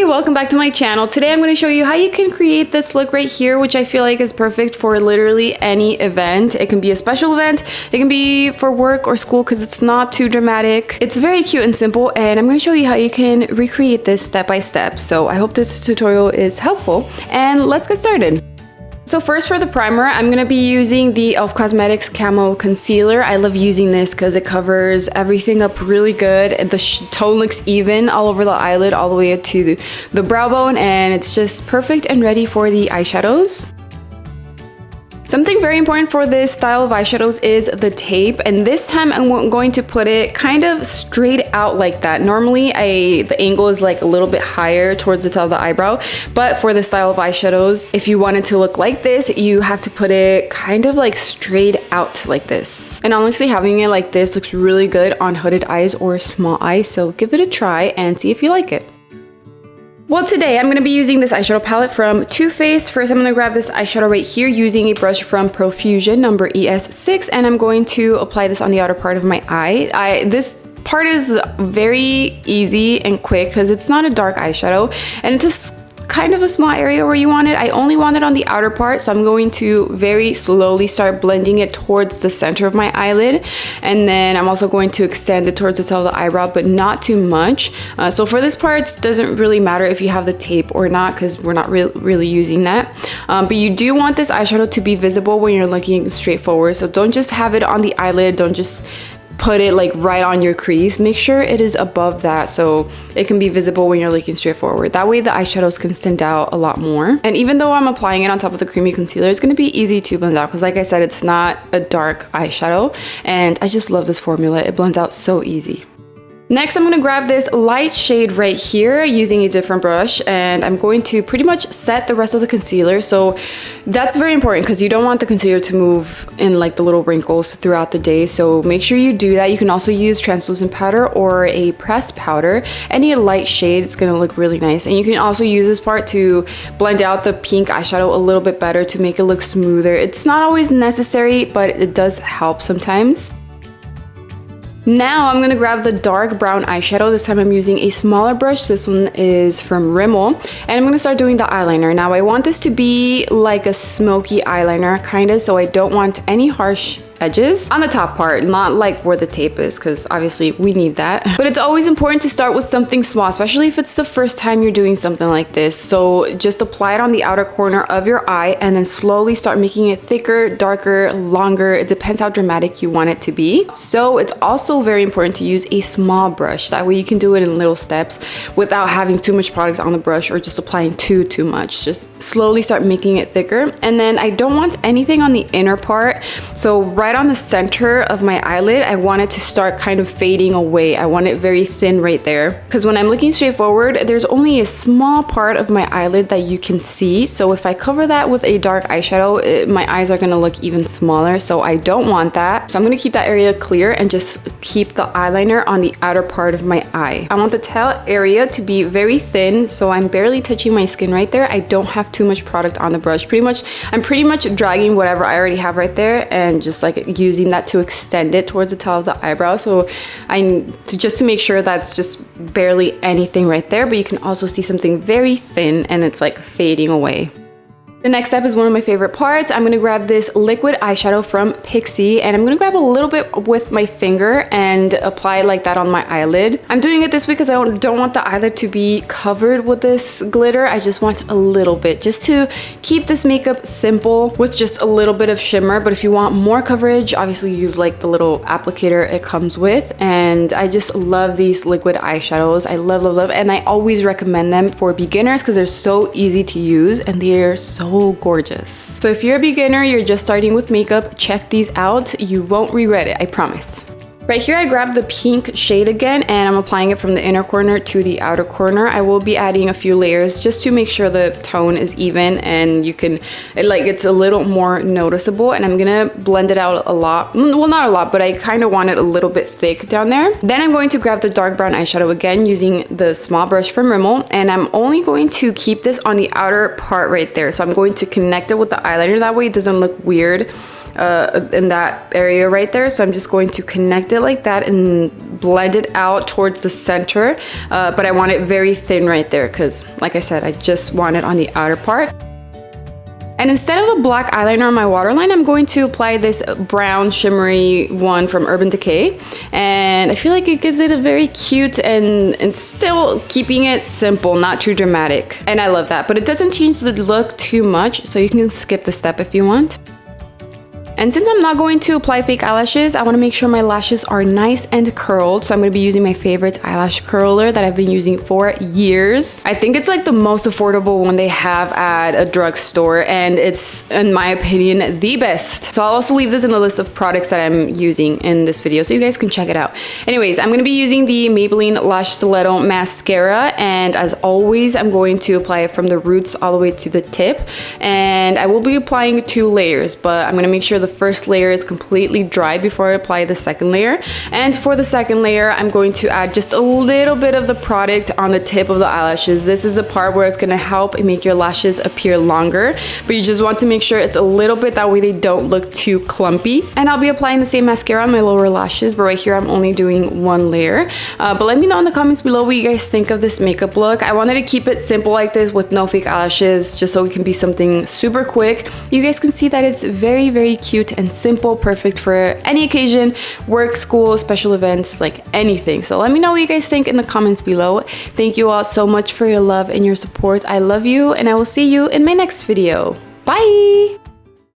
welcome back to my channel. Today I'm going to show you how you can create this look right here, which I feel like is perfect for literally any event. It can be a special event, it can be for work or school because it's not too dramatic. It's very cute and simple, and I'm going to show you how you can recreate this step by step. So I hope this tutorial is helpful, and let's get started. So first, for the primer, I'm going to be using the e.l.f. Cosmetics Camo Concealer. I love using this because it covers everything up really good. The tone looks even all over the eyelid, all the way up to the brow bone, and it's just perfect and ready for the eyeshadows. Something very important for this style of eyeshadows is the tape, and this time I'm going to put it kind of straight out like that. Normally the angle is like a little bit higher towards the top of the eyebrow, but for this style of eyeshadows, if you want it to look like this, you have to put it kind of like straight out like this. And honestly, having it like this looks really good on hooded eyes or small eyes, so give it a try and see if you like it. Well, today I'm going to be using this eyeshadow palette from Too Faced. First, I'm going to grab this eyeshadow right here using a brush from Profusion number ES6, and I'm going to apply this on the outer part of my eye. This part is very easy and quick because it's not a dark eyeshadow, and it's just kind of a small area where you want it. I only want it on the outer part, so I'm going to very slowly start blending it towards the center of my eyelid, and then I'm also going to extend it towards the top of the eyebrow, but not too much. So for this part, it doesn't really matter if you have the tape or not because we're not really using that. But you do want this eyeshadow to be visible when you're looking straight forward, so don't just have it on the eyelid, don't just put it like right on your crease. Make sure it is above that so it can be visible when you're looking straight forward. That way the eyeshadows can stand out a lot more. And even though I'm applying it on top of the creamy concealer, it's going to be easy to blend out because, like I said, it's not a dark eyeshadow, and I just love this formula. It blends out so easy. Next, I'm going to grab this light shade right here using a different brush, and I'm going to pretty much set the rest of the concealer. So that's very important because you don't want the concealer to move in like the little wrinkles throughout the day. So make sure you do that. You can also use translucent powder or a pressed powder. Any light shade, it's going to look really nice. And you can also use this part to blend out the pink eyeshadow a little bit better to make it look smoother. It's not always necessary, but it does help sometimes. Now I'm going to grab the dark brown eyeshadow. This time I'm using a smaller brush. This one is from Rimmel, and I'm going to start doing the eyeliner. Now I want this to be like a smoky eyeliner kind of, so I don't want any harsh edges on the top part, not like where the tape is, because obviously we need that. But it's always important to start with something small, especially if it's the first time you're doing something like this. So just apply it on the outer corner of your eye and then slowly start making it thicker, darker, longer. It depends how dramatic you want it to be. So it's also very important to use a small brush. That way you can do it in little steps without having too much product on the brush or just applying too much. Just slowly start making it thicker. And then I don't want anything on the inner part. So right on the center of my eyelid, I want it to start kind of fading away. I want it very thin right there, because when I'm looking straight forward, there's only a small part of my eyelid that you can see. So if I cover that with a dark eyeshadow, my eyes are going to look even smaller, so I don't want that. So I'm going to keep that area clear and just keep the eyeliner on the outer part of my eye. I want the tail area to be very thin, so I'm barely touching my skin right there. I don't have too much product on the brush. I'm pretty much dragging whatever I already have right there and just like using that to extend it towards the top of the eyebrow. So just to make sure that's just barely anything right there, but you can also see something very thin and it's like fading away. The next step is one of my favorite parts. I'm going to grab this liquid eyeshadow from Pixi, and I'm going to grab a little bit with my finger and apply it like that on my eyelid. I'm doing it this way because I don't want the eyelid to be covered with this glitter. I just want a little bit, just to keep this makeup simple with just a little bit of shimmer. But if you want more coverage, obviously use like the little applicator it comes with. And I just love these liquid eyeshadows. I love, and I always recommend them for beginners because they're so easy to use and they're so gorgeous. So if you're a beginner, you're just starting with makeup, check these out. You won't regret it, I promise. Right here I grabbed the pink shade again, and I'm applying it from the inner corner to the outer corner. I will be adding a few layers just to make sure the tone is even and it's a little more noticeable, and I'm gonna blend it out a lot. Well, not a lot, but I kind of want it a little bit thick down there. Then I'm going to grab the dark brown eyeshadow again using the small brush from Rimmel, and I'm only going to keep this on the outer part right there. So I'm going to connect it with the eyeliner, that way it doesn't look weird in that area right there. So I'm just going to connect it like that and blend it out towards the center. But I want it very thin right there because, like I said, I just want it on the outer part. And instead of a black eyeliner on my waterline, I'm going to apply this brown shimmery one from Urban Decay. And I feel like it gives it a very cute and still keeping it simple, not too dramatic. And I love that, but it doesn't change the look too much, so you can skip the step if you want. And since I'm not going to apply fake eyelashes, I want to make sure my lashes are nice and curled. So I'm going to be using my favorite eyelash curler that I've been using for years. I think it's like the most affordable one they have at a drugstore, and it's, in my opinion, the best. So I'll also leave this in the list of products that I'm using in this video so you guys can check it out. Anyways, I'm going to be using the Maybelline Lash Stiletto Mascara, and as always, I'm going to apply it from the roots all the way to the tip. And I will be applying 2 layers, but I'm going to make sure the first layer is completely dry before I apply the second layer. And for the second layer, I'm going to add just a little bit of the product on the tip of the eyelashes. This is a part where it's going to help and make your lashes appear longer, but you just want to make sure it's a little bit, that way they don't look too clumpy. And I'll be applying the same mascara on my lower lashes, but right here I'm only doing 1 layer. But let me know in the comments below what you guys think of this makeup look. I wanted to keep it simple like this with no fake eyelashes, just so it can be something super quick. You guys can see that it's very, very cute and simple, perfect for any occasion, work, school, special events, like anything. So let me know what you guys think in the comments below. Thank you all so much for your love and your support. I love you, and I will see you in my next video. Bye!